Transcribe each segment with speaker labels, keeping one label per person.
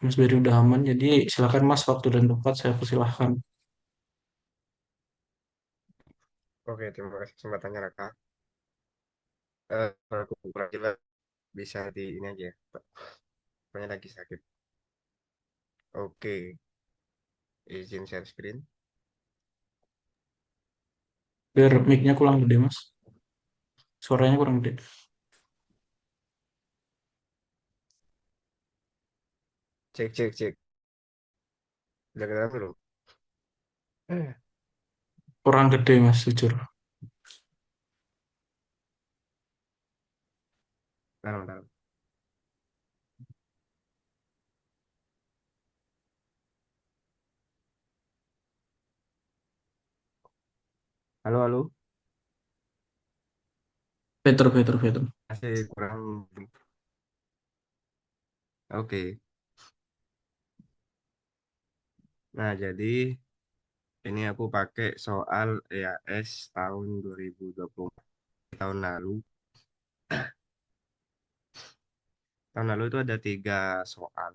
Speaker 1: Mas Beri udah aman, jadi silakan Mas, waktu dan tempat saya persilahkan.
Speaker 2: Oke, terima kasih kesempatannya Raka. Kalau aku kurang jelas bisa di ini aja, Pak. Pokoknya lagi sakit. Oke, izin share screen.
Speaker 1: Biar mic-nya kurang gede Mas, suaranya kurang gede.
Speaker 2: Cek, cek, cek. Udah kedengeran belum?
Speaker 1: Kurang gede Mas, jujur.
Speaker 2: Bentar, bentar. Halo, halo.
Speaker 1: Better, better, better.
Speaker 2: Masih kurang. Oke. Nah, jadi ini aku pakai soal EAS tahun 2024. Tahun lalu. Tahun lalu itu ada 3 soal,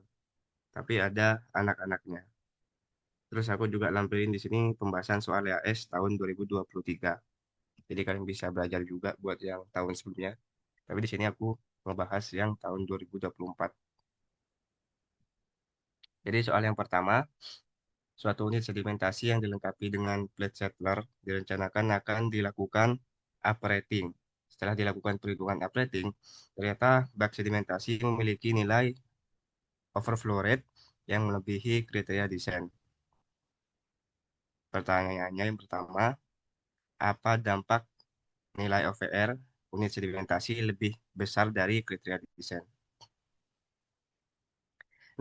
Speaker 2: tapi ada anak-anaknya. Terus aku juga lampilin di sini pembahasan soal EAS tahun 2023. Jadi kalian bisa belajar juga buat yang tahun sebelumnya. Tapi di sini aku ngebahas yang tahun 2024. Jadi soal yang pertama, suatu unit sedimentasi yang dilengkapi dengan plate settler direncanakan akan dilakukan uprating. Setelah dilakukan perhitungan uprating, ternyata bak sedimentasi memiliki nilai overflow rate yang melebihi kriteria desain. Pertanyaannya yang pertama, apa dampak nilai OVR unit sedimentasi lebih besar dari kriteria desain?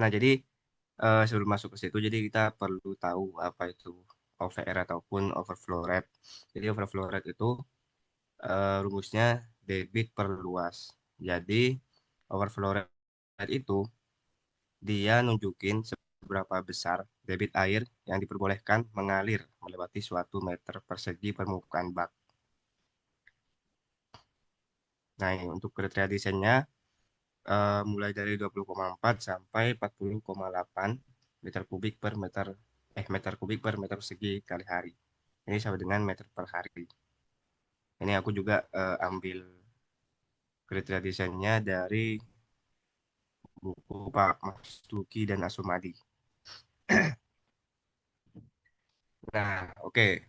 Speaker 2: Nah, jadi sebelum masuk ke situ, jadi kita perlu tahu apa itu OVR ataupun overflow rate. Jadi overflow rate itu rumusnya debit per luas. Jadi overflow rate itu dia nunjukin seberapa besar debit air yang diperbolehkan mengalir melewati suatu meter persegi permukaan bak. Nah, ini untuk kriteria desainnya mulai dari 20,4 sampai 40,8 meter kubik per meter kubik per meter persegi kali hari. Ini sama dengan meter per hari. Ini aku juga ambil kriteria desainnya dari buku Pak Mas Duki dan Asumadi. Nah, oke.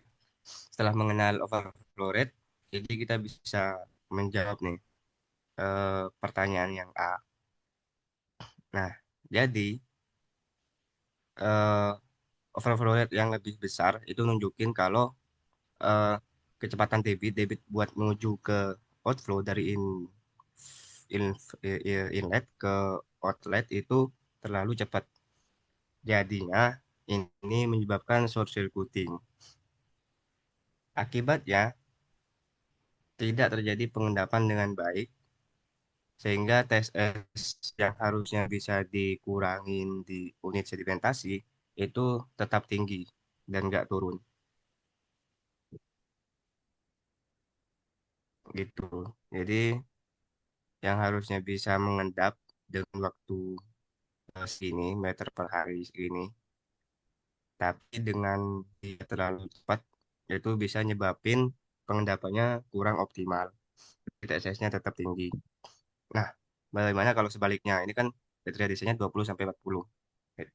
Speaker 2: Setelah mengenal overflow rate, jadi kita bisa menjawab nih pertanyaan yang A. Nah, jadi eh, overflow rate yang lebih besar itu nunjukin kalau eh, kecepatan debit buat menuju ke outflow dari in, inlet ke outlet itu terlalu cepat. Jadinya ini menyebabkan short circuiting. Akibatnya tidak terjadi pengendapan dengan baik sehingga TSS yang harusnya bisa dikurangin di unit sedimentasi itu tetap tinggi dan nggak turun gitu. Jadi yang harusnya bisa mengendap dengan waktu segini meter per hari segini, tapi dengan dia terlalu cepat itu bisa nyebabin pengendapannya kurang optimal. TSS-nya tetap tinggi. Nah, bagaimana kalau sebaliknya? Ini kan kriteria desainnya 20 sampai 40.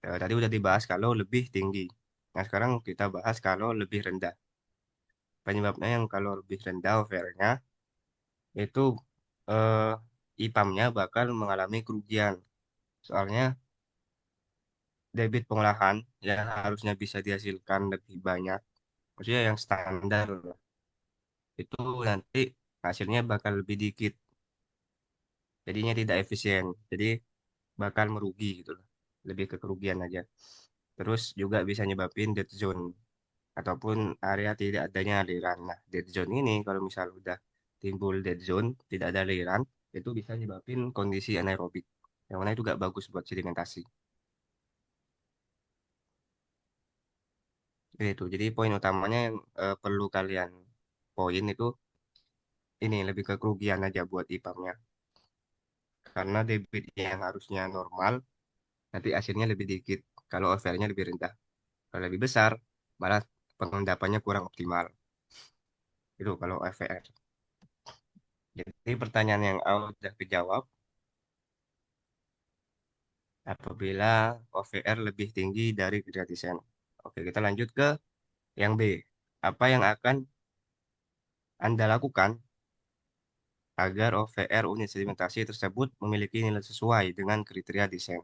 Speaker 2: Tadi udah dibahas kalau lebih tinggi. Nah, sekarang kita bahas kalau lebih rendah. Penyebabnya yang kalau lebih rendah OVR-nya itu eh, IPAM-nya bakal mengalami kerugian. Soalnya debit pengolahan yang harusnya bisa dihasilkan lebih banyak, maksudnya yang standar lah, itu nanti hasilnya bakal lebih dikit. Jadinya tidak efisien. Jadi bakal merugi gitu loh. Lebih ke kerugian aja. Terus juga bisa nyebabin dead zone ataupun area tidak adanya aliran. Nah, dead zone ini kalau misal udah timbul dead zone, tidak ada aliran, itu bisa nyebabin kondisi anaerobik. Yang mana itu gak bagus buat sedimentasi. Itu. Jadi poin utamanya yang perlu kalian poin itu ini lebih ke kerugian aja buat IPAM-nya. Karena debit yang harusnya normal nanti hasilnya lebih dikit. Kalau OVR-nya lebih rendah. Kalau lebih besar, malah pengendapannya kurang optimal. Itu kalau OVR. Jadi pertanyaan yang awal sudah dijawab, apabila OVR lebih tinggi dari gradienten. Oke, kita lanjut ke yang B. Apa yang akan Anda lakukan agar OVR unit sedimentasi tersebut memiliki nilai sesuai dengan kriteria desain?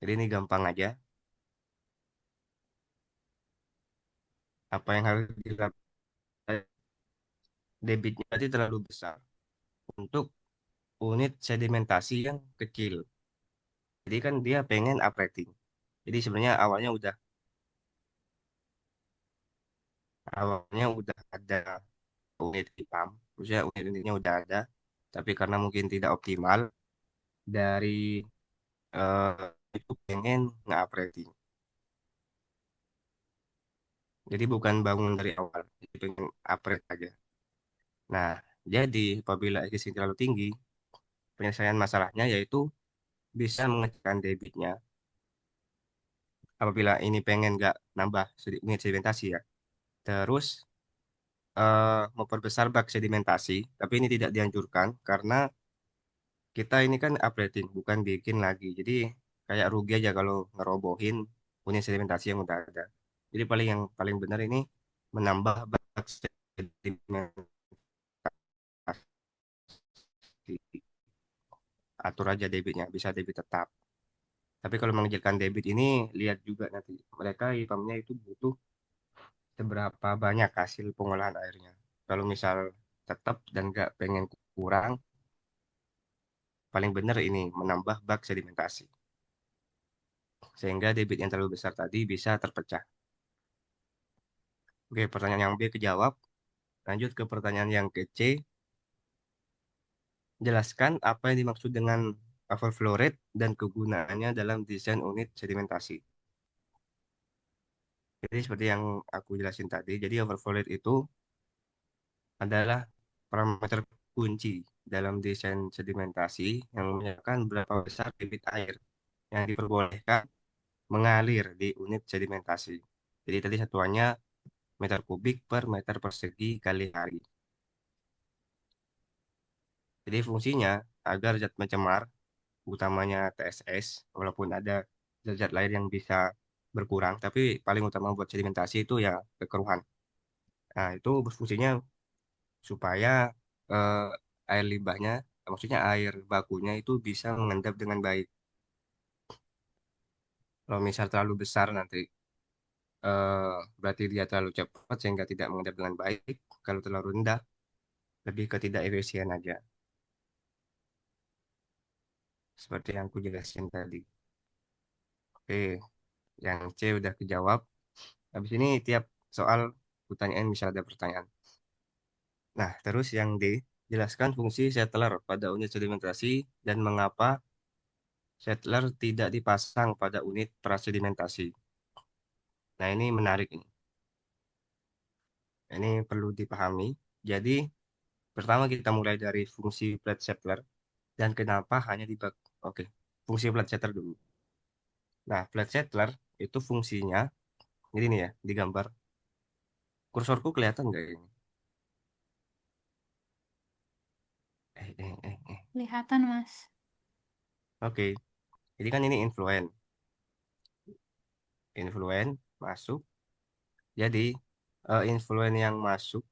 Speaker 2: Jadi ini gampang aja. Apa yang harus dilakukan? Debitnya berarti terlalu besar untuk unit sedimentasi yang kecil. Jadi kan dia pengen uprating. Jadi sebenarnya awalnya udah ada unit hitam, maksudnya unit-unitnya udah ada, tapi karena mungkin tidak optimal dari itu pengen nge-uprating. Jadi bukan bangun dari awal, jadi pengen upgrade aja. Nah, jadi apabila existing terlalu tinggi, penyelesaian masalahnya yaitu bisa mengecilkan debitnya. Apabila ini pengen nggak nambah unit sedimentasi ya. Terus memperbesar bak sedimentasi, tapi ini tidak dianjurkan karena kita ini kan upgrading, bukan bikin lagi. Jadi kayak rugi aja kalau ngerobohin unit sedimentasi yang udah ada. Jadi yang paling benar ini menambah bak sedimentasi, atur aja debitnya, bisa debit tetap. Tapi kalau mengecilkan debit ini lihat juga nanti mereka IPAM-nya itu butuh seberapa banyak hasil pengolahan airnya. Kalau misal tetap dan nggak pengen kurang, paling benar ini menambah bak sedimentasi. Sehingga debit yang terlalu besar tadi bisa terpecah. Oke, pertanyaan yang B kejawab. Lanjut ke pertanyaan yang ke C. Jelaskan apa yang dimaksud dengan overflow rate dan kegunaannya dalam desain unit sedimentasi. Jadi seperti yang aku jelasin tadi, jadi overflow rate itu adalah parameter kunci dalam desain sedimentasi yang menyatakan berapa besar debit air yang diperbolehkan mengalir di unit sedimentasi. Jadi tadi satuannya meter kubik per meter persegi kali hari. Jadi fungsinya agar zat pencemar, utamanya TSS, walaupun ada zat-zat lain yang bisa berkurang, tapi paling utama buat sedimentasi itu ya kekeruhan. Nah, itu berfungsinya supaya eh, air limbahnya, maksudnya air bakunya itu bisa mengendap dengan baik. Kalau misal terlalu besar nanti berarti dia terlalu cepat sehingga tidak mengendap dengan baik. Kalau terlalu rendah, lebih ke tidak efisien aja. Seperti yang aku jelasin tadi. Oke, yang C udah kejawab. Habis ini tiap soal pertanyaan bisa ada pertanyaan. Nah, terus yang D, jelaskan fungsi settler pada unit sedimentasi dan mengapa settler tidak dipasang pada unit prasedimentasi. Nah, ini menarik ini. Ini perlu dipahami. Jadi, pertama kita mulai dari fungsi plate settler dan kenapa hanya di Oke, fungsi plate settler dulu. Nah, plate settler itu fungsinya, jadi nih ya, di gambar. Kursorku kelihatan nggak ini? Eh.
Speaker 3: Kelihatan, Mas.
Speaker 2: Oke, jadi kan ini influen. Influen masuk. Jadi, influen yang masuk,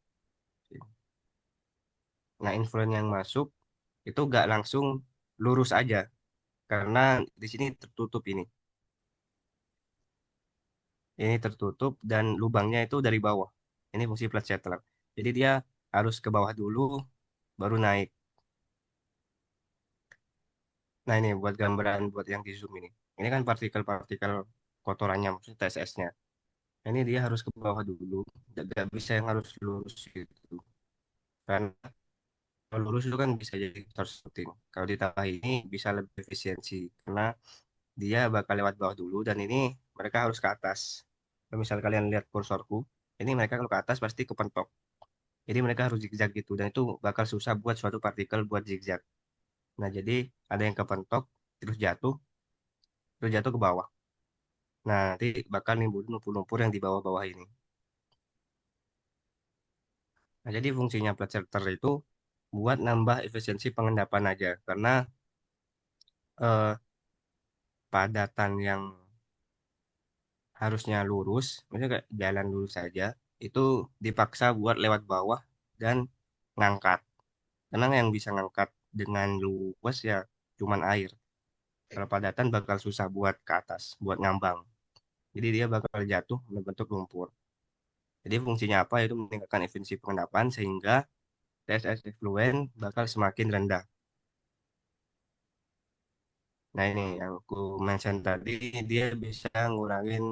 Speaker 2: nah influen yang masuk itu nggak langsung lurus aja. Karena di sini tertutup ini. Ini tertutup dan lubangnya itu dari bawah. Ini fungsi plate settler. Jadi dia harus ke bawah dulu, baru naik. Nah ini buat gambaran buat yang di zoom ini. Ini kan partikel-partikel kotorannya, maksudnya TSS-nya. Ini dia harus ke bawah dulu, nggak bisa yang harus lurus gitu. Karena kalau lurus itu kan bisa jadi tersuting. Kalau ditambah ini bisa lebih efisiensi, karena dia bakal lewat bawah dulu dan ini mereka harus ke atas. Kalau misal kalian lihat kursorku, ini mereka kalau ke atas pasti kepentok. Jadi mereka harus zigzag gitu dan itu bakal susah buat suatu partikel buat zigzag. Nah jadi ada yang kepentok terus jatuh terus jatuh ke bawah. Nah, nanti bakal nimbulin lumpur-lumpur yang di bawah-bawah ini. Nah, jadi fungsinya plat shelter itu buat nambah efisiensi pengendapan aja. Karena eh, padatan yang harusnya lurus, misalnya kayak jalan lurus saja, itu dipaksa buat lewat bawah dan ngangkat. Karena yang bisa ngangkat dengan luas ya cuman air. Kalau padatan bakal susah buat ke atas, buat ngambang. Jadi dia bakal jatuh membentuk lumpur. Jadi fungsinya apa? Itu meningkatkan efisiensi pengendapan sehingga TSS effluent bakal semakin rendah. Nah ini yang aku mention tadi, dia bisa ngurangin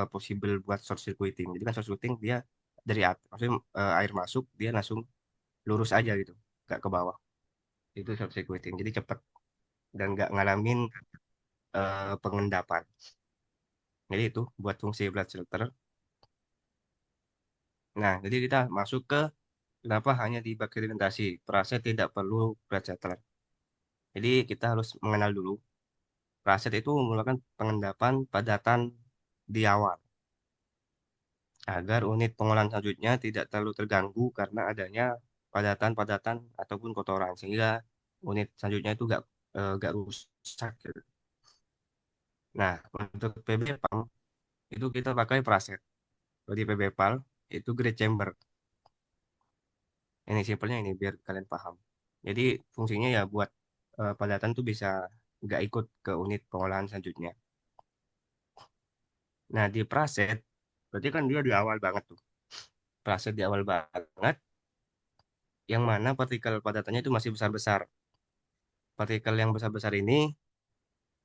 Speaker 2: possible buat short circuiting. Jadi kan short circuiting dia dari atas, maksudnya air masuk dia langsung lurus aja gitu, nggak ke bawah. Itu short circuiting. Jadi cepet dan nggak ngalamin pengendapan. Jadi itu buat fungsi blood filter. Nah, jadi kita masuk ke kenapa hanya di bakteri fermentasi. Praset tidak perlu blood filter. Jadi kita harus mengenal dulu. Praset itu merupakan pengendapan padatan di awal agar unit pengolahan selanjutnya tidak terlalu terganggu karena adanya padatan-padatan ataupun kotoran sehingga unit selanjutnya itu gak rusak gitu. Nah, untuk PB PAL itu kita pakai praset. Jadi PB PAL itu grade chamber. Ini simpelnya ini biar kalian paham. Jadi fungsinya ya buat padatan tuh bisa nggak ikut ke unit pengolahan selanjutnya. Nah, di praset berarti kan dia di awal banget tuh. Praset di awal banget yang mana partikel padatannya itu masih besar-besar. Partikel yang besar-besar ini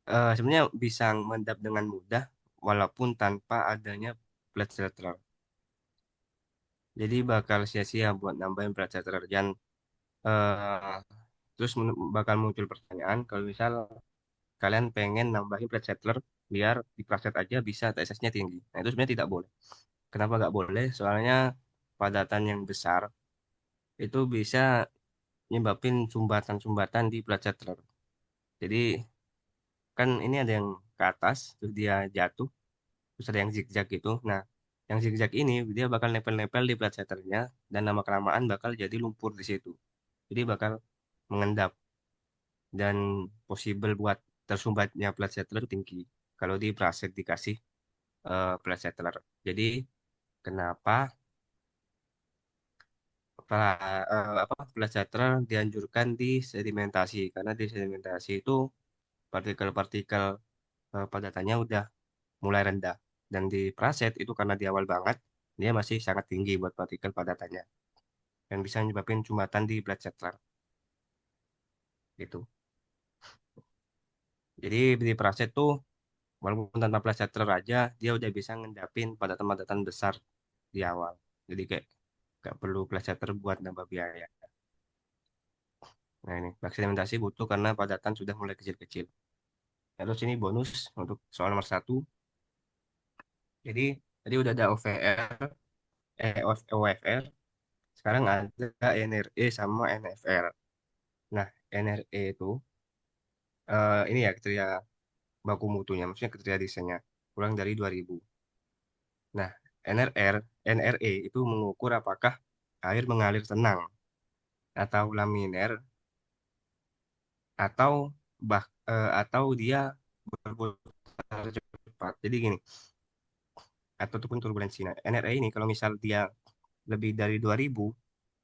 Speaker 2: sebenarnya bisa mengendap dengan mudah walaupun tanpa adanya plate shelter. Jadi bakal sia-sia buat nambahin plate shelter dan eh, terus bakal muncul pertanyaan kalau misal kalian pengen nambahin plate shelter biar di preset aja bisa TSS-nya tinggi. Nah itu sebenarnya tidak boleh. Kenapa nggak boleh? Soalnya padatan yang besar itu bisa nyebabin sumbatan-sumbatan di plate shelter. Jadi kan ini ada yang ke atas terus dia jatuh terus ada yang zigzag gitu. Nah, yang zigzag ini dia bakal nempel-nempel di plat setternya dan lama-kelamaan bakal jadi lumpur di situ. Jadi bakal mengendap dan possible buat tersumbatnya plat settler itu tinggi kalau di praset dikasih plat settler. Jadi kenapa plat settler dianjurkan di sedimentasi? Karena di sedimentasi itu partikel-partikel padatannya udah mulai rendah. Dan di praset itu karena di awal banget, dia masih sangat tinggi buat partikel padatannya. Dan bisa menyebabkan sumbatan di blood settler. Gitu. Jadi di praset tuh, walaupun tanpa blood settler aja, dia udah bisa ngendapin padatan-padatan besar di awal. Jadi kayak nggak perlu blood settler buat nambah biaya. Nah ini, bak sedimentasi butuh karena padatan sudah mulai kecil-kecil. Terus ini bonus untuk soal nomor satu. Jadi tadi udah ada OVR, OFR, sekarang ada NRE sama NFR. Nah, NRE itu ini ya kriteria baku mutunya, maksudnya kriteria desainnya kurang dari 2000. Nah, NRE itu mengukur apakah air mengalir tenang atau laminer atau atau dia berputar cepat. Jadi gini, ataupun turbulensi. Nah, NRE ini kalau misal dia lebih dari 2000,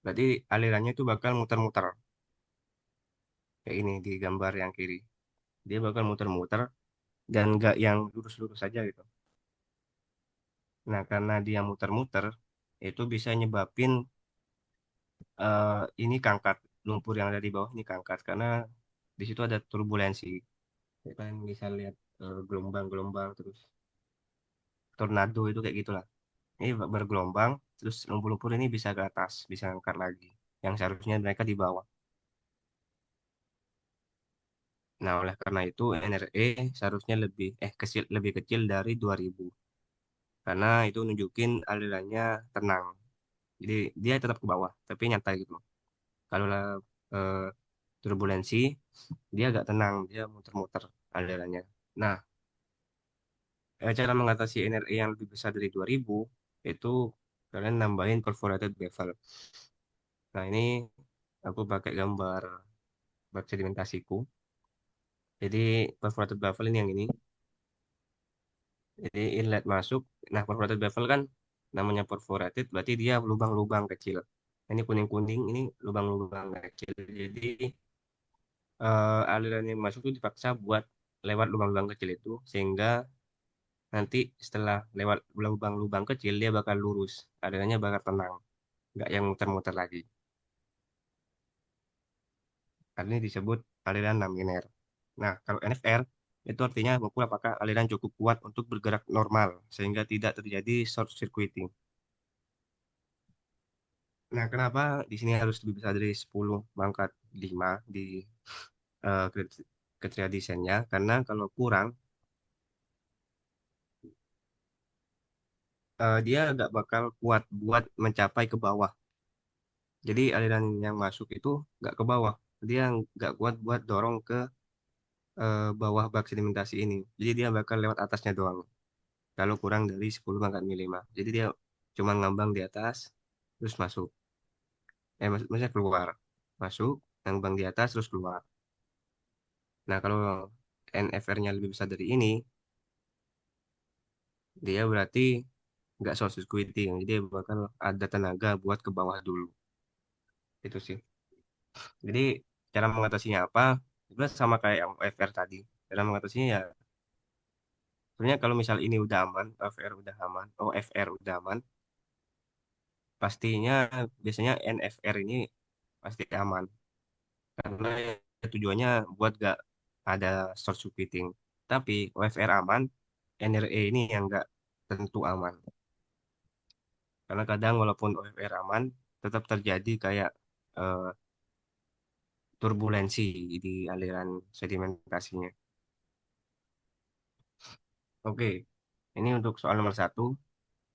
Speaker 2: berarti alirannya itu bakal muter-muter. Kayak ini di gambar yang kiri. Dia bakal muter-muter dan nggak yang lurus-lurus saja gitu. Nah, karena dia muter-muter, itu bisa nyebabin ini kangkat lumpur yang ada di bawah ini kangkat karena di situ ada turbulensi. Ya kan misal lihat gelombang-gelombang terus tornado itu kayak gitulah. Ini bergelombang, terus lumpur-lumpur ini bisa ke atas, bisa angkat lagi. Yang seharusnya mereka di bawah. Nah, oleh karena itu NRE seharusnya lebih kecil dari 2000 karena itu nunjukin alirannya tenang. Jadi dia tetap ke bawah, tapi nyantai gitu. Kalau eh, turbulensi dia agak tenang, dia muter-muter alirannya. Nah, cara mengatasi NRE yang lebih besar dari 2000 itu kalian nambahin perforated bevel. Nah, ini aku pakai gambar bak sedimentasiku. Jadi perforated bevel ini yang ini. Jadi inlet masuk. Nah, perforated bevel kan namanya perforated berarti dia lubang-lubang kecil. Ini kuning-kuning, ini lubang-lubang kecil. Jadi aliran yang masuk itu dipaksa buat lewat lubang-lubang kecil itu sehingga nanti setelah lewat lubang-lubang kecil dia bakal lurus, alirannya bakal tenang, nggak yang muter-muter lagi. Karena ini disebut aliran laminar. Nah, kalau NFR itu artinya mengukur apakah aliran cukup kuat untuk bergerak normal sehingga tidak terjadi short circuiting. Nah, kenapa di sini harus lebih besar dari 10 pangkat 5 di kriteria desainnya? Karena kalau kurang, dia nggak bakal kuat buat mencapai ke bawah. Jadi aliran yang masuk itu nggak ke bawah. Dia nggak kuat buat dorong ke bawah bak sedimentasi ini. Jadi dia bakal lewat atasnya doang. Kalau kurang dari 10 pangkat lima. Jadi dia cuma ngambang di atas, terus masuk. Maksudnya keluar. Masuk, ngambang di atas, terus keluar. Nah, kalau NFR-nya lebih besar dari ini, dia berarti nggak short circuiting. Jadi dia bakal ada tenaga buat ke bawah dulu. Itu sih. Jadi cara mengatasinya apa? Sebenarnya sama kayak yang OFR tadi. Cara mengatasinya ya sebenarnya kalau misal ini udah aman, OFR udah aman, OFR udah aman, pastinya biasanya NFR ini pasti aman. Karena ya tujuannya buat gak ada short circuiting. Tapi OFR aman, NRE ini yang nggak tentu aman. Karena kadang walaupun OFR aman, tetap terjadi kayak eh, turbulensi di aliran sedimentasinya. Oke, ini untuk soal nomor satu.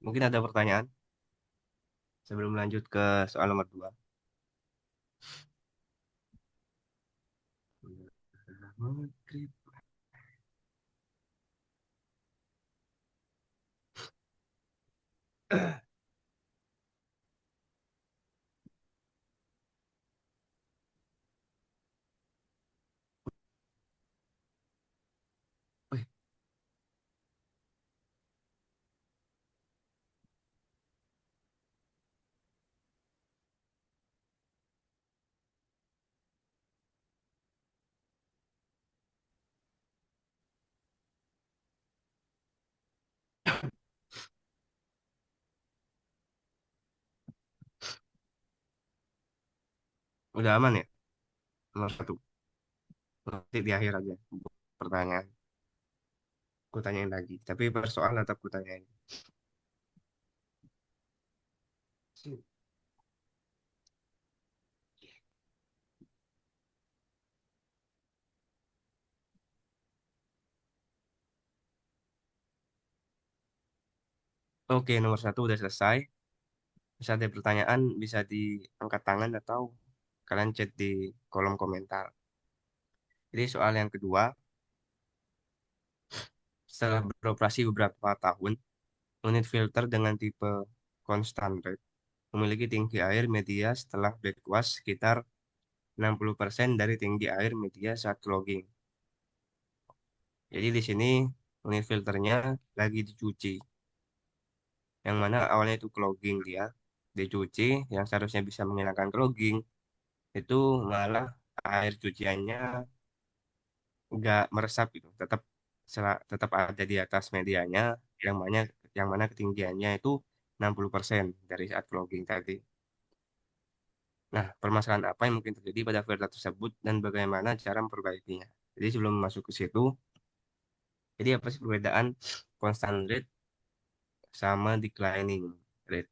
Speaker 2: Mungkin ada pertanyaan sebelum lanjut ke soal nomor dua. Wih, udah aman ya? Nomor satu. Nanti di akhir aja pertanyaan. Aku tanyain lagi. Tapi persoalan tetap aku tanyain. Oke, nomor satu udah selesai. Bisa ada pertanyaan, bisa diangkat tangan atau kalian chat di kolom komentar. Jadi soal yang kedua, setelah beroperasi beberapa tahun, unit filter dengan tipe constant rate memiliki tinggi air media setelah backwash sekitar 60% dari tinggi air media saat clogging. Jadi di sini unit filternya lagi dicuci, yang mana awalnya itu clogging dia, dicuci, yang seharusnya bisa menghilangkan clogging, itu malah air cuciannya nggak meresap gitu, tetap ada di atas medianya, yang mana ketinggiannya itu 60% dari saat clogging tadi. Nah, permasalahan apa yang mungkin terjadi pada filter tersebut dan bagaimana cara memperbaikinya? Jadi sebelum masuk ke situ, jadi apa sih perbedaan constant rate sama declining rate?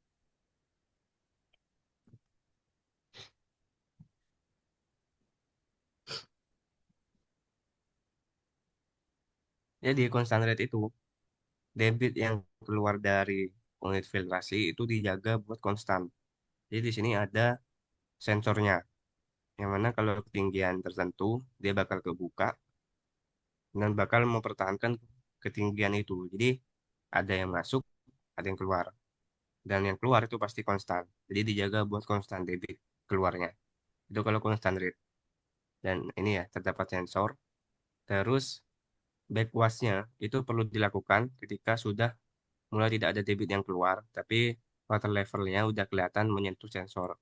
Speaker 2: Jadi constant rate itu debit yang keluar dari unit filtrasi itu dijaga buat konstan. Jadi di sini ada sensornya, yang mana kalau ketinggian tertentu dia bakal kebuka, dan bakal mempertahankan ketinggian itu. Jadi ada yang masuk, ada yang keluar. Dan yang keluar itu pasti konstan. Jadi dijaga buat konstan debit keluarnya. Itu kalau konstan rate. Dan ini ya terdapat sensor. Terus backwash-nya itu perlu dilakukan ketika sudah mulai tidak ada debit yang keluar, tapi water levelnya udah kelihatan menyentuh sensor.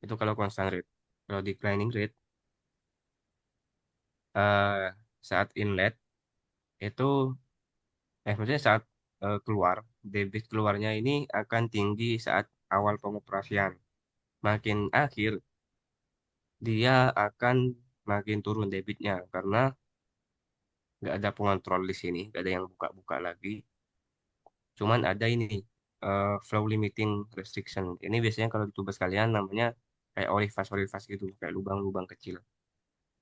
Speaker 2: Itu kalau constant rate. Kalau declining rate, eh, saat inlet itu, maksudnya saat keluar, debit keluarnya ini akan tinggi saat awal pengoperasian. Makin akhir, dia akan makin turun debitnya karena nggak ada pengontrol di sini, nggak ada yang buka-buka lagi. Cuman ada ini flow limiting restriction. Ini biasanya kalau di tugas kalian namanya kayak orifice gitu, kayak lubang-lubang kecil.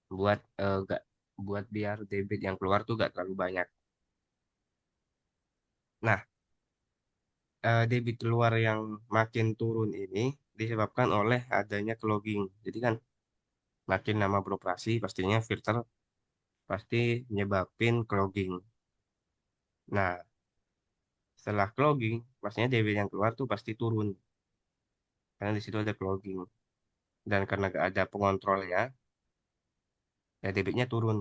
Speaker 2: Buat gak buat biar debit yang keluar tuh gak terlalu banyak. Nah, debit keluar yang makin turun ini disebabkan oleh adanya clogging. Jadi kan makin lama beroperasi pastinya filter pasti nyebabin clogging. Nah, setelah clogging, pastinya debit yang keluar tuh pasti turun karena di situ ada clogging. Dan karena gak ada pengontrolnya, ya debitnya turun.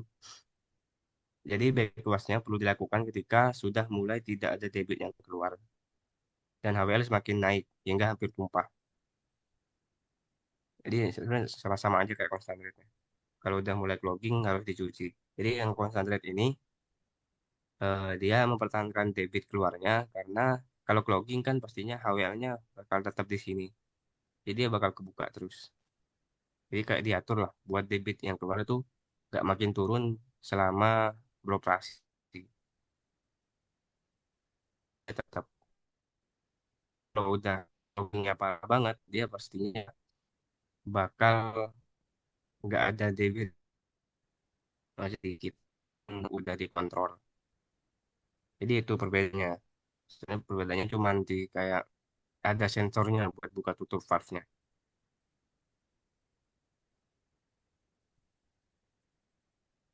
Speaker 2: Jadi backwash-nya perlu dilakukan ketika sudah mulai tidak ada debit yang keluar dan HWL semakin naik hingga hampir tumpah. Jadi sebenarnya sama-sama aja kayak constant rate-nya. Kalau udah mulai clogging harus dicuci. Jadi yang constant rate ini dia mempertahankan debit keluarnya karena kalau clogging kan pastinya HWL-nya bakal tetap di sini. Jadi dia bakal kebuka terus. Jadi kayak diatur lah buat debit yang keluar itu nggak makin turun selama beroperasi. Dia tetap kalau udah cloggingnya parah banget, dia pastinya bakal nggak ada debit aja dikit. Udah dikontrol. Jadi itu perbedaannya. Sebenarnya perbedaannya cuma di kayak ada sensornya buat buka tutup valve-nya.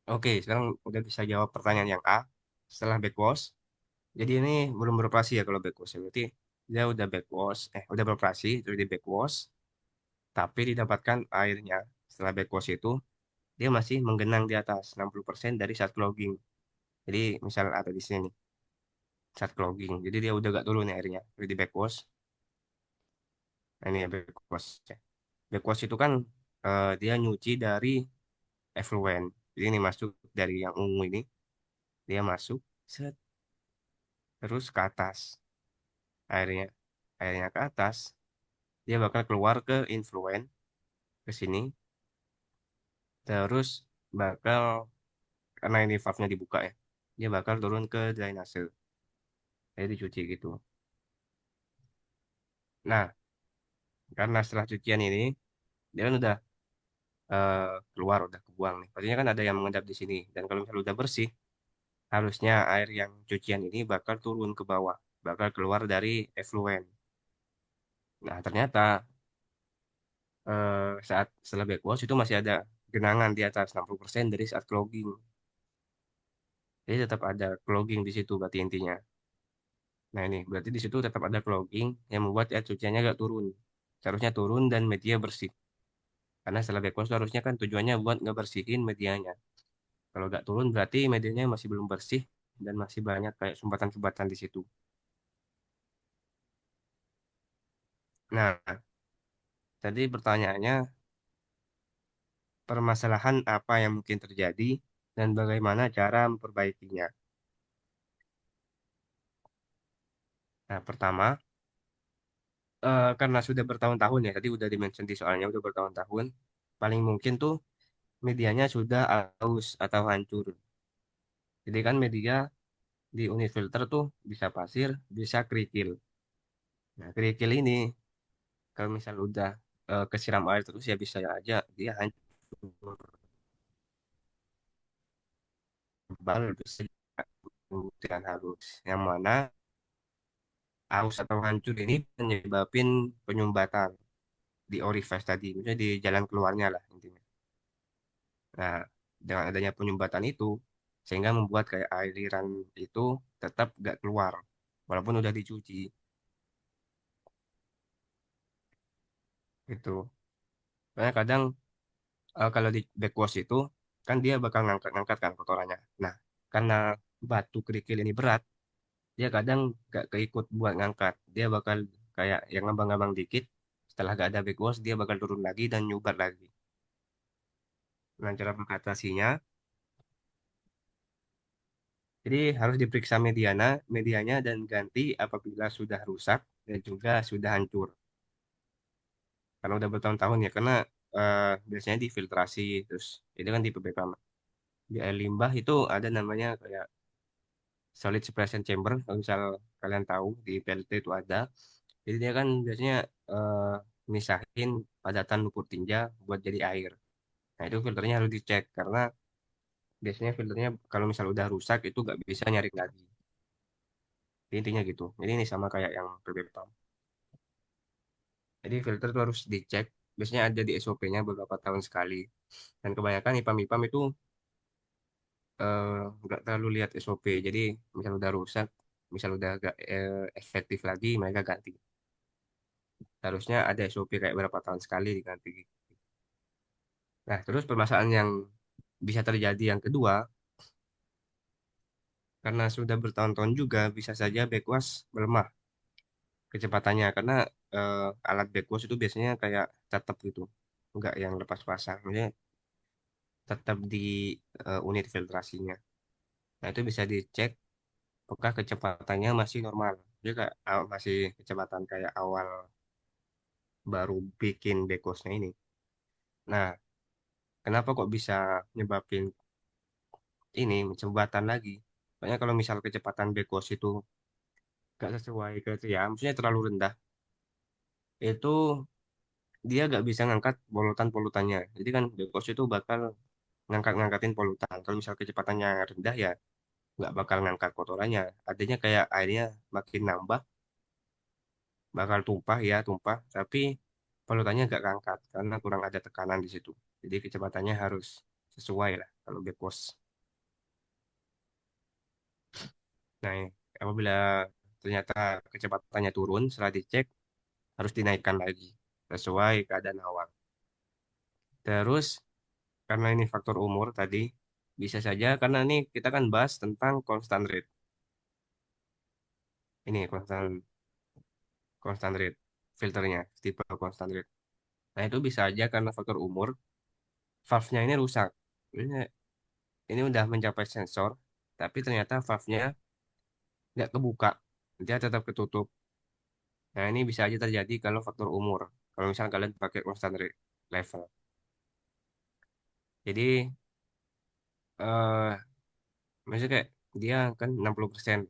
Speaker 2: Oke, sekarang udah bisa jawab pertanyaan yang A setelah backwash. Jadi ini belum beroperasi ya kalau backwash ya. Berarti dia udah backwash, udah beroperasi, terus di backwash, tapi didapatkan airnya setelah backwash itu dia masih menggenang di atas 60% dari saat clogging. Jadi misal ada di sini nih, saat clogging. Jadi dia udah gak turun nih airnya. Jadi di backwash, nah ini ya backwash. Backwash itu kan dia nyuci dari effluent. Jadi ini masuk dari yang ungu ini, dia masuk, set, terus ke atas airnya. Airnya ke atas, dia bakal keluar ke influent, ke sini, terus bakal, karena ini valve-nya dibuka ya, dia bakal turun ke drainase. Jadi dicuci gitu. Nah, karena setelah cucian ini, dia kan udah eh, keluar, udah kebuang nih. Pastinya kan ada yang mengendap di sini. Dan kalau misalnya udah bersih, harusnya air yang cucian ini bakal turun ke bawah, bakal keluar dari effluent. Nah, ternyata saat setelah backwash itu masih ada genangan di atas 60% dari saat clogging. Jadi tetap ada clogging di situ berarti intinya. Nah, ini berarti di situ tetap ada clogging yang membuat air cuciannya agak turun. Seharusnya turun dan media bersih. Karena setelah backwash itu harusnya kan tujuannya buat ngebersihin medianya. Kalau nggak turun berarti medianya masih belum bersih dan masih banyak kayak sumbatan-sumbatan di situ. Nah, tadi pertanyaannya, permasalahan apa yang mungkin terjadi dan bagaimana cara memperbaikinya. Nah, pertama, karena sudah bertahun-tahun ya, tadi udah dimention di soalnya udah bertahun-tahun, paling mungkin tuh medianya sudah aus atau hancur. Jadi kan media di unit filter tuh bisa pasir, bisa kerikil. Nah, kerikil ini kalau misal udah kesiram air terus ya bisa aja dia hancur, tebal, bisa pembuktian halus. Yang mana aus atau hancur ini menyebabkan penyumbatan di orifice tadi, misalnya di jalan keluarnya lah intinya. Nah, dengan adanya penyumbatan itu sehingga membuat kayak aliran itu tetap gak keluar walaupun udah dicuci gitu. Karena kadang kalau di backwash itu kan dia bakal ngangkat-ngangkat kan kotorannya. Nah, karena batu kerikil ini berat, dia kadang gak keikut buat ngangkat. Dia bakal kayak yang ngambang-ngambang dikit, setelah gak ada backwash, dia bakal turun lagi dan nyubat lagi. Nah, cara mengatasinya, jadi harus diperiksa medianya dan ganti apabila sudah rusak dan juga sudah hancur. Karena udah bertahun-tahun ya, karena biasanya difiltrasi, terus itu kan tipe BPAM. Di air limbah itu ada namanya kayak solid suppression chamber, kalau misal kalian tahu di PLT itu ada. Jadi dia kan biasanya eh, misahin padatan lumpur tinja buat jadi air. Nah itu filternya harus dicek karena biasanya filternya kalau misal udah rusak itu nggak bisa nyaring lagi. Jadi intinya gitu. Jadi ini sama kayak yang PB Pump. Jadi filter itu harus dicek. Biasanya ada di SOP-nya beberapa tahun sekali. Dan kebanyakan IPAM-IPAM itu eh, nggak terlalu lihat SOP. Jadi misal udah rusak, misal udah gak efektif lagi, mereka ganti. Harusnya ada SOP kayak berapa tahun sekali diganti. Nah, terus permasalahan yang bisa terjadi yang kedua, karena sudah bertahun-tahun juga bisa saja backwash melemah kecepatannya karena alat backwash itu biasanya kayak tetap gitu, nggak yang lepas pasang, maksudnya tetap di unit filtrasinya. Nah, itu bisa dicek apakah kecepatannya masih normal. Jadi kayak masih kecepatan kayak awal baru bikin backwashnya ini. Nah, kenapa kok bisa nyebabin ini jembatan lagi? Soalnya kalau misal kecepatan backwash itu gak sesuai kriteria, maksudnya terlalu rendah, itu dia gak bisa ngangkat polutan-polutannya. Jadi kan backwash itu bakal ngangkat-ngangkatin polutan. Kalau misal kecepatannya rendah ya nggak bakal ngangkat kotorannya. Artinya kayak airnya makin nambah, bakal tumpah ya tumpah, tapi polutannya nggak ngangkat karena kurang ada tekanan di situ. Jadi kecepatannya harus sesuai lah kalau backwash. Nah, apabila ternyata kecepatannya turun setelah dicek harus dinaikkan lagi sesuai keadaan awal. Terus karena ini faktor umur tadi, bisa saja karena ini kita kan bahas tentang constant rate. Ini constant rate filternya, tipe constant rate. Nah, itu bisa aja karena faktor umur, valve-nya ini rusak. Ini udah mencapai sensor, tapi ternyata valve-nya nggak kebuka. Dia tetap ketutup. Nah, ini bisa aja terjadi kalau faktor umur. Kalau misalnya kalian pakai constant rate level. Jadi, maksudnya kayak dia kan 60%,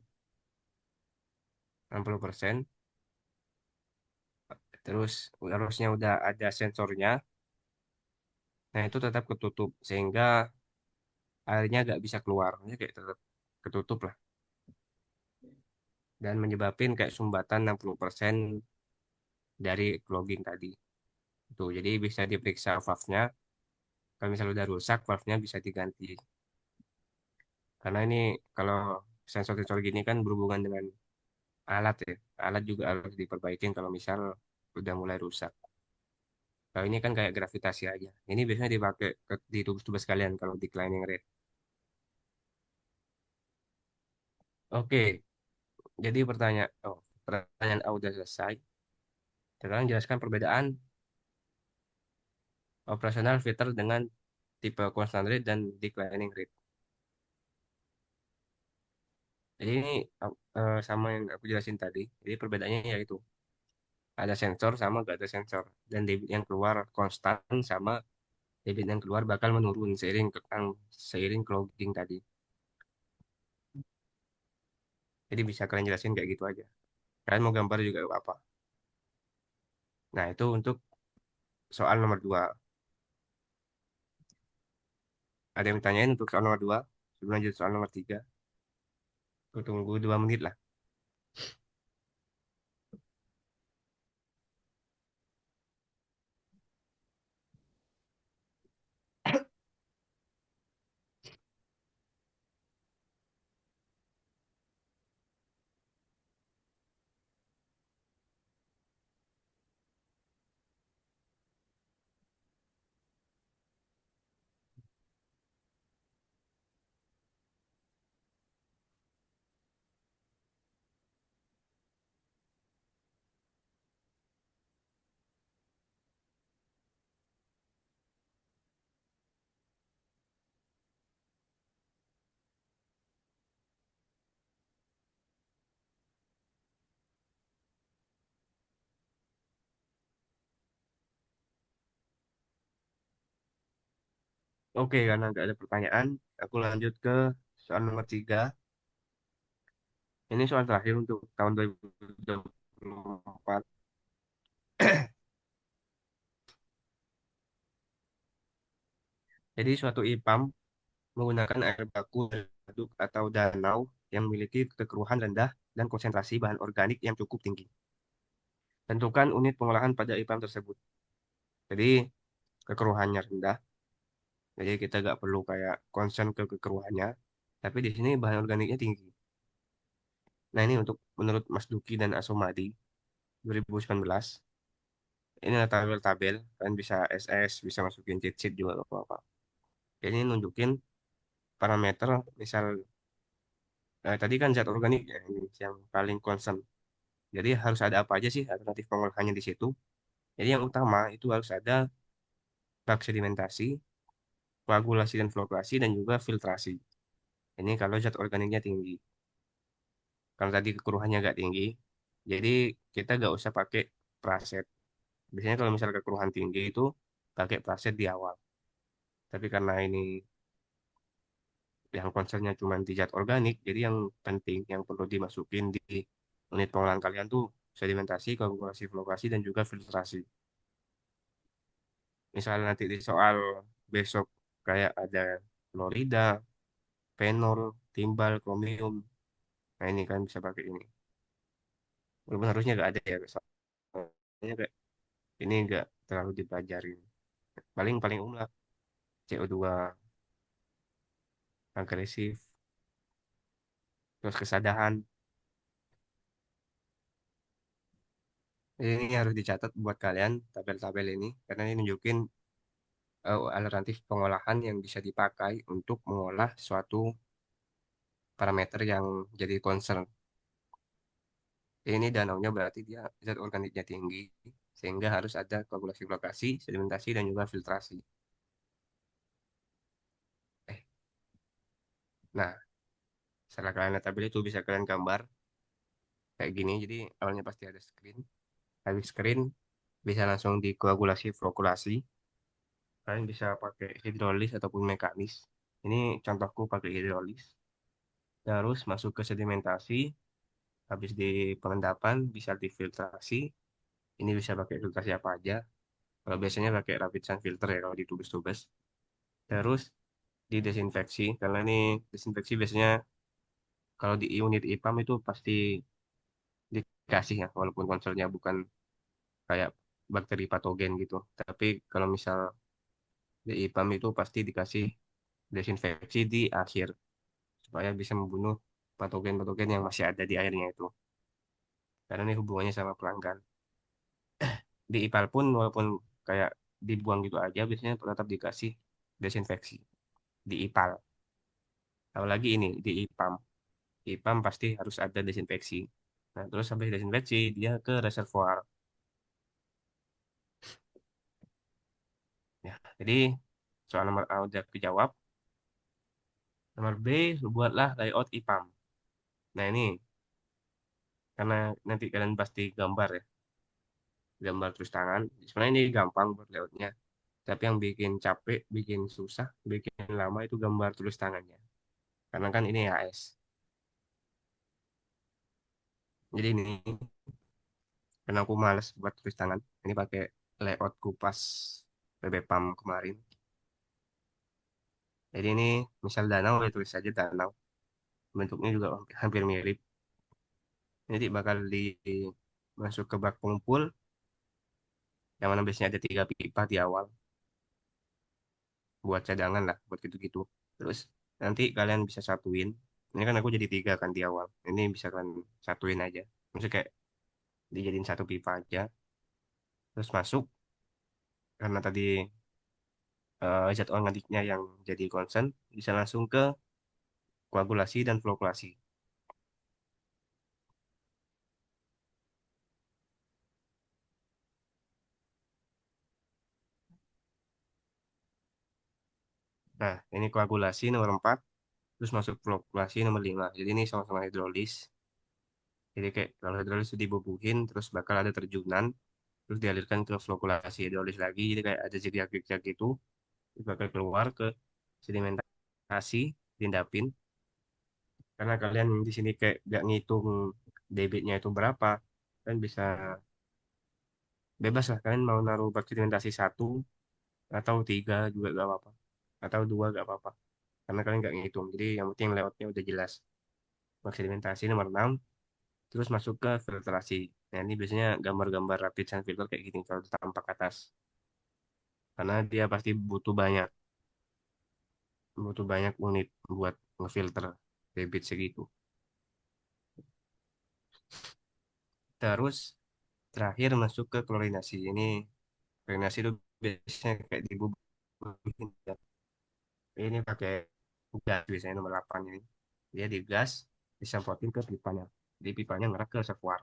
Speaker 2: terus harusnya udah ada sensornya, nah itu tetap ketutup sehingga airnya nggak bisa keluar, ini kayak tetap ketutup lah dan menyebabkan kayak sumbatan 60% dari clogging tadi. Tuh, jadi bisa diperiksa valve-nya. Kalau misalnya udah rusak, valve-nya bisa diganti. Karena ini kalau sensor-sensor gini kan berhubungan dengan alat ya. Alat juga harus diperbaikin kalau misal udah mulai rusak. Kalau ini kan kayak gravitasi aja. Ini biasanya dipakai di tugas-tugas kalian kalau declining rate. Oke, jadi pertanyaan A udah selesai. Sekarang jelaskan perbedaan operasional filter dengan tipe constant rate dan declining rate. Jadi ini sama yang aku jelasin tadi. Jadi perbedaannya yaitu ada sensor sama gak ada sensor. Dan debit yang keluar konstan sama debit yang keluar bakal menurun seiring clogging tadi. Jadi bisa kalian jelasin kayak gitu aja. Kalian mau gambar juga apa? Nah, itu untuk soal nomor 2. Ada yang tanyain untuk soal nomor 2? Sebelum lanjut soal nomor 3. Aku tunggu 2 menit lah. Oke, karena nggak ada pertanyaan, aku lanjut ke soal nomor 3. Ini soal terakhir untuk tahun 2024. Jadi suatu IPAM menggunakan air baku waduk atau danau yang memiliki kekeruhan rendah dan konsentrasi bahan organik yang cukup tinggi. Tentukan unit pengolahan pada IPAM tersebut. Jadi kekeruhannya rendah, jadi kita nggak perlu kayak concern ke kekeruhannya, tapi di sini bahan organiknya tinggi. Nah ini untuk menurut Mas Duki dan Asomadi 2019, ini ada tabel-tabel, kalian bisa SS, bisa masukin cheat sheet juga nggak apa-apa. Jadi ini nunjukin parameter, misal tadi kan zat organik ya, ini yang paling concern. Jadi harus ada apa aja sih alternatif pengolahannya di situ. Jadi yang utama itu harus ada bak sedimentasi, koagulasi dan flokasi, dan juga filtrasi. Ini kalau zat organiknya tinggi. Kalau tadi kekeruhannya nggak tinggi, jadi kita nggak usah pakai praset. Biasanya kalau misalnya kekeruhan tinggi itu pakai praset di awal. Tapi karena ini yang concernnya cuma di zat organik, jadi yang penting yang perlu dimasukin di unit pengolahan kalian tuh sedimentasi, koagulasi, flokasi, dan juga filtrasi. Misalnya nanti di soal besok kayak ada klorida, fenol, timbal, kromium. Nah ini kan bisa pakai ini. Walaupun harusnya nggak ada ya, soalnya kayak ini nggak terlalu dipelajarin. Paling paling umum lah CO2 agresif, terus kesadahan. Ini harus dicatat buat kalian tabel-tabel ini karena ini nunjukin alternatif pengolahan yang bisa dipakai untuk mengolah suatu parameter yang jadi concern. Ini danaunya berarti dia zat organiknya tinggi, sehingga harus ada koagulasi lokasi, sedimentasi, dan juga filtrasi. Eh, nah, setelah kalian lihat tabel itu bisa kalian gambar kayak gini. Jadi awalnya pasti ada screen. Habis screen bisa langsung dikoagulasi flokulasi. Kalian bisa pakai hidrolis ataupun mekanis. Ini contohku pakai hidrolis. Terus masuk ke sedimentasi. Habis di pengendapan bisa difiltrasi. Ini bisa pakai filtrasi apa aja. Kalau biasanya pakai rapid sun filter ya kalau di tugas-tugas. Terus didesinfeksi karena ini desinfeksi biasanya kalau di unit IPAM itu pasti dikasih ya walaupun konselnya bukan kayak bakteri patogen gitu tapi kalau misal di IPAM itu pasti dikasih desinfeksi di akhir supaya bisa membunuh patogen-patogen yang masih ada di airnya itu karena ini hubungannya sama pelanggan di IPAL pun walaupun kayak dibuang gitu aja biasanya tetap dikasih desinfeksi di IPAL apalagi ini di IPAM IPAM pasti harus ada desinfeksi. Nah, terus habis desinfeksi, dia ke reservoir. Ya, jadi soal nomor A udah kejawab. Nomor B, buatlah layout IPAM. Nah, ini karena nanti kalian pasti gambar ya, gambar tulis tangan. Sebenarnya ini gampang buat layoutnya. Tapi yang bikin capek, bikin susah, bikin lama itu gambar tulis tangannya. Karena kan ini AS. Jadi ini, karena aku males buat tulis tangan. Ini pakai layout kupas PB PAM kemarin. Jadi ini misal danau, ya tulis saja danau. Bentuknya juga hampir mirip. Nanti bakal masuk ke bak pengumpul yang mana biasanya ada 3 pipa di awal buat cadangan lah buat gitu-gitu. Terus nanti kalian bisa satuin. Ini kan aku jadi 3 kan di awal. Ini bisa kalian satuin aja. Maksudnya kayak dijadiin 1 pipa aja. Terus masuk karena tadi zat organiknya yang jadi concern bisa langsung ke koagulasi dan flokulasi. Nah, ini koagulasi nomor 4 terus masuk flokulasi nomor 5. Jadi ini sama-sama hidrolis. Jadi kayak kalau hidrolis itu dibubuhin, terus bakal ada terjunan, terus dialirkan ke flokulasi hidrolis lagi. Jadi kayak ada zigzag-zigzag gitu, terus bakal keluar ke sedimentasi, diendapin. Karena kalian di sini kayak gak ngitung debitnya itu berapa, kan bisa bebas lah kalian mau naruh bak sedimentasi satu atau tiga juga gak apa-apa, atau dua gak apa-apa. Karena kalian gak ngitung. Jadi yang penting layoutnya udah jelas. Bak sedimentasi nomor 6, terus masuk ke filtrasi. Nah ini biasanya gambar-gambar rapid sun filter kayak gini kalau tampak atas. Karena dia pasti butuh banyak unit buat ngefilter debit segitu. Terus terakhir masuk ke klorinasi. Ini klorinasi itu biasanya kayak dibubuhin ya. Ini pakai gas biasanya nomor 8 ini. Dia digas, disemprotin ke pipanya. Jadi pipanya ngerak ke reservoir.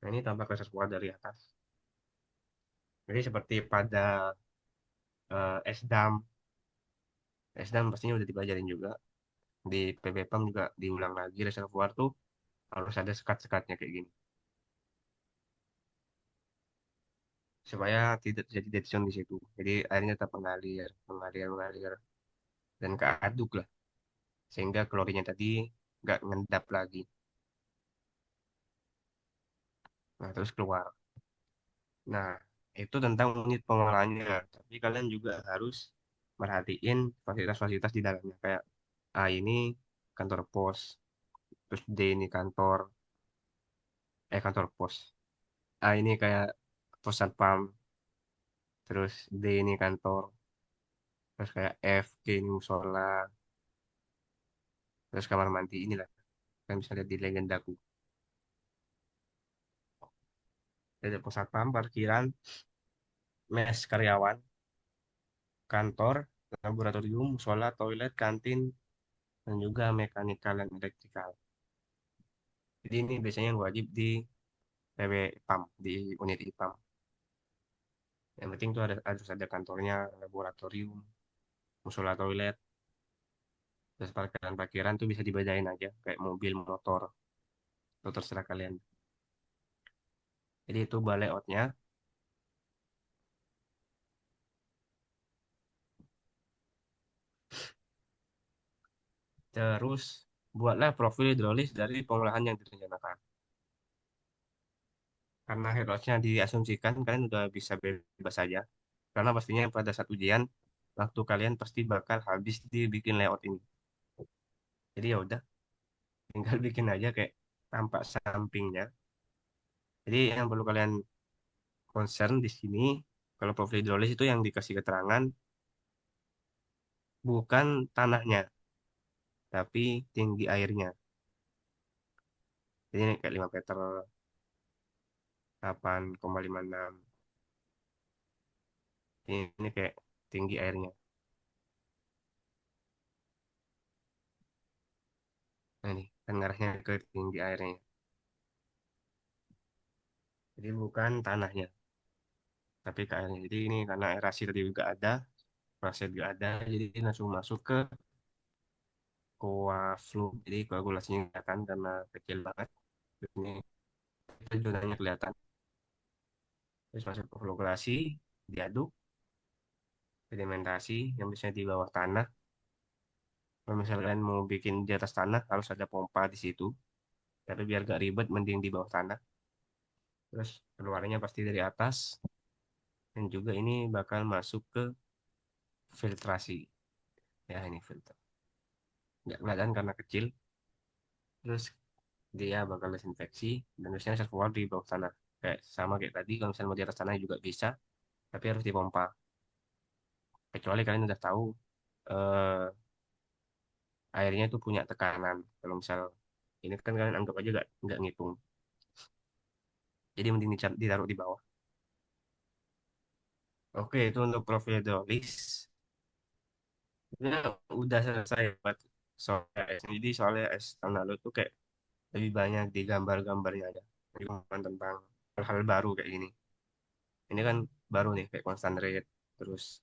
Speaker 2: Nah ini tambah ke reservoir dari atas. Jadi seperti pada es dam. Es dam pastinya udah dipelajarin juga. Di PBPAM juga diulang lagi reservoir tuh harus ada sekat-sekatnya kayak gini. Supaya tidak terjadi dead zone di situ. Jadi airnya tetap mengalir, mengalir, mengalir. Dan keaduk lah. Sehingga klorinnya tadi nggak ngendap lagi. Nah, terus keluar. Nah, itu tentang unit pengolahannya. Tapi kalian juga harus merhatiin fasilitas-fasilitas di dalamnya. Kayak A ini kantor pos, terus D ini kantor pos. A ini kayak pos satpam, terus D ini kantor, terus kayak F, G ini musola, terus kamar mandi inilah. Kan bisa lihat di legendaku. Ada pos satpam, parkiran, mes karyawan, kantor, laboratorium, musola, toilet, kantin, dan juga mekanikal dan elektrikal. Jadi ini biasanya yang wajib di PW IPAM, di unit IPAM. Yang penting tuh harus ada kantornya, laboratorium, musola toilet, terus parkiran-parkiran tuh bisa dibedain aja, kayak mobil, motor, itu terserah kalian. Jadi itu balai outnya. Terus buatlah profil hidrolis dari pengolahan yang direncanakan. Karena headloss-nya diasumsikan, kalian udah bisa bebas saja. Karena pastinya pada saat ujian, waktu kalian pasti bakal habis dibikin layout ini. Jadi ya udah, tinggal bikin aja kayak tampak sampingnya. Jadi yang perlu kalian concern di sini, kalau profil hidrolis itu yang dikasih keterangan bukan tanahnya, tapi tinggi airnya. Jadi ini kayak 5 meter, 8,56. Ini kayak tinggi airnya. Nah ini kan ngarahnya ke tinggi airnya. Jadi bukan tanahnya, tapi ke airnya. Jadi ini karena aerasi tadi juga ada, proses juga ada, jadi langsung masuk ke koaflow. Jadi koagulasinya kelihatan karena kecil banget. Ini itu zonanya kelihatan. Terus masuk ke flockulasi, diaduk, sedimentasi yang biasanya di bawah tanah. Kalau misalkan mau bikin di atas tanah harus ada pompa di situ. Tapi biar gak ribet, mending di bawah tanah. Terus keluarnya pasti dari atas. Dan juga ini bakal masuk ke filtrasi. Ya ini filter. Nggak kelihatan karena kecil. Terus dia bakal desinfeksi. Dan biasanya reservoir di bawah tanah. Kayak sama kayak tadi, kalau misalnya mau di atas tanah juga bisa. Tapi harus dipompa. Kecuali kalian udah tahu eh, airnya itu punya tekanan. Kalau misal ini kan kalian anggap aja nggak ngitung. Jadi mending ditaruh di bawah. Oke, itu untuk profil hidrolis. Ya, udah selesai buat soal AS. Jadi soalnya AS tahun lalu tuh kayak lebih banyak di gambar-gambarnya aja. Jadi bukan tentang hal-hal baru kayak gini. Ini kan baru nih kayak constant rate, terus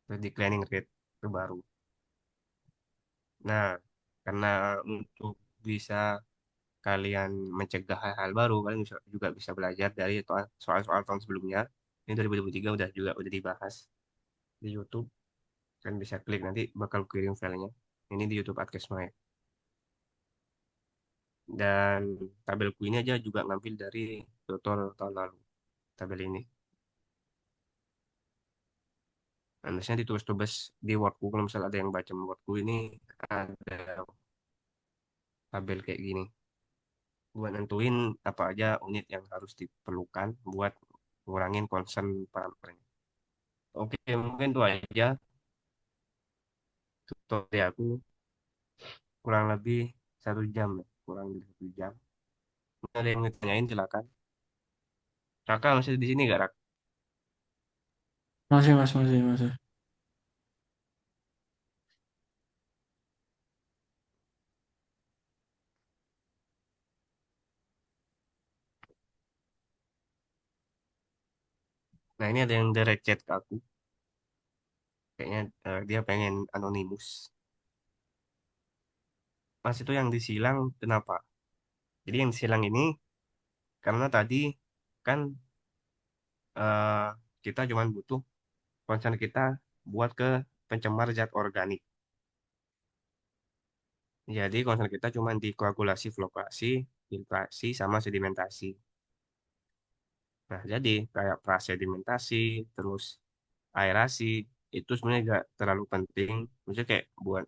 Speaker 2: terus declining rate itu baru. Nah, karena untuk bisa kalian mencegah hal-hal baru, kalian juga bisa belajar dari soal-soal tahun sebelumnya. Ini 2023 udah dibahas. di YouTube. Kan bisa klik nanti bakal kirim filenya. Ini di YouTube Adkesma ya. Dan tabelku ini aja juga ngambil dari tutorial tahun lalu. Tabel ini. Nah, biasanya ditulis-tulis di Wordku. Kalau misalnya ada yang baca Wordku ini ada tabel kayak gini. Buat nentuin apa aja unit yang harus diperlukan buat ngurangin concern parameternya. Oke, mungkin itu aja tutorial aku kurang lebih 1 jam ya, kurang lebih 1 jam. Ada yang mau ditanyain silakan. Kakak masih di sini gak, Rak?
Speaker 1: Masih, Mas, masih, masih.
Speaker 2: Nah, ini ada yang direct chat ke aku. Kayaknya dia pengen anonimus. Mas itu yang disilang kenapa? Jadi yang disilang ini karena tadi kan eh, kita cuma butuh concern kita buat ke pencemar zat organik. Jadi concern kita cuma di koagulasi, flokasi, filtrasi, sama sedimentasi. Nah, jadi kayak prasedimentasi, terus aerasi, itu sebenarnya nggak terlalu penting. Maksudnya kayak buat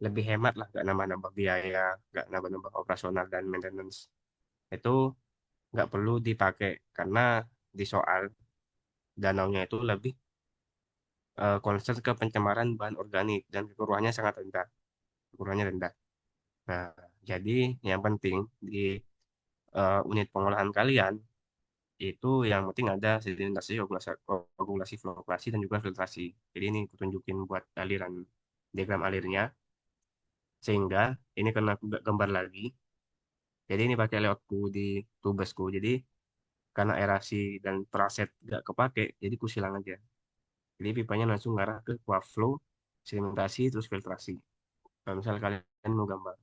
Speaker 2: lebih hemat lah, nggak nambah-nambah biaya, nggak nambah-nambah operasional dan maintenance. Itu nggak perlu dipakai karena di soal danaunya itu lebih concern ke pencemaran bahan organik dan kekeruhannya sangat rendah, kekeruhannya rendah. Nah, jadi yang penting di unit pengolahan kalian itu yang penting ada sedimentasi, koagulasi, flokasi, dan juga filtrasi. Jadi ini aku tunjukin buat aliran diagram alirnya, sehingga ini karena aku gak gambar lagi, jadi ini pakai layoutku di tubesku. Jadi karena aerasi dan praset gak kepake, jadi ku silang aja. Jadi pipanya langsung ngarah ke flow, sedimentasi, terus filtrasi. Kalau misalnya kalian mau gambar.